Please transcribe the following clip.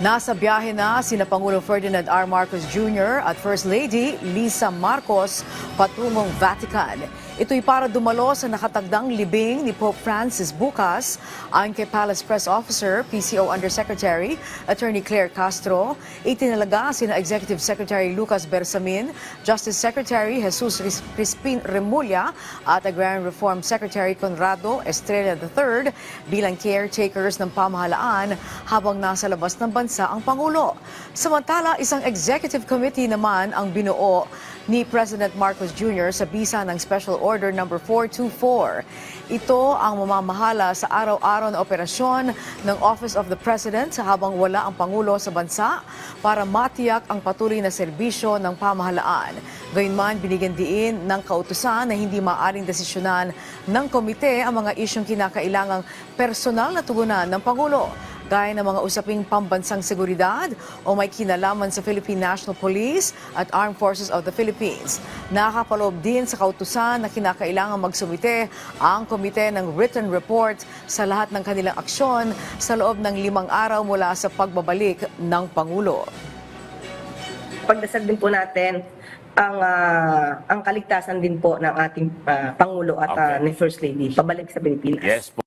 Nasa biyahe na sina Pangulong Ferdinand R. Marcos Jr. at First Lady Lisa Marcos patungong Vatican. Ito'y para dumalo sa nakatagdang libing ni Pope Francis bukas. Ayon kay Palace Press Officer, PCO Undersecretary Attorney Claire Castro, itinalaga sina Executive Secretary Lucas Bersamin, Justice Secretary Jesus Crispin Remulla at Agrarian Reform Secretary Conrado Estrella III bilang caretakers ng pamahalaan habang nasa labas ng bansa ang Pangulo. Samantala, isang executive committee naman ang binuo ni President Marcos Jr. sa bisa ng Special Order No. 424. Ito ang mamamahala sa araw-araw na operasyon ng Office of the President habang wala ang Pangulo sa bansa para matiyak ang patuloy na serbisyo ng pamahalaan. Gayunman, binigyan diin ng kautusan na hindi maaaring desisyonan ng komite ang mga isyong kinakailangang personal na tugunan ng Pangulo, gaya ng mga usaping pambansang seguridad o may kinalaman sa Philippine National Police at Armed Forces of the Philippines. Nakakapaloob din sa kautusan na kinakailangan magsumite ang komite ng written report sa lahat ng kanilang aksyon sa loob ng 5 araw mula sa pagbabalik ng Pangulo. Pagdasal din po natin ang kaligtasan din po ng ating Pangulo at ni First Lady pabalik sa Pilipinas. Yes po.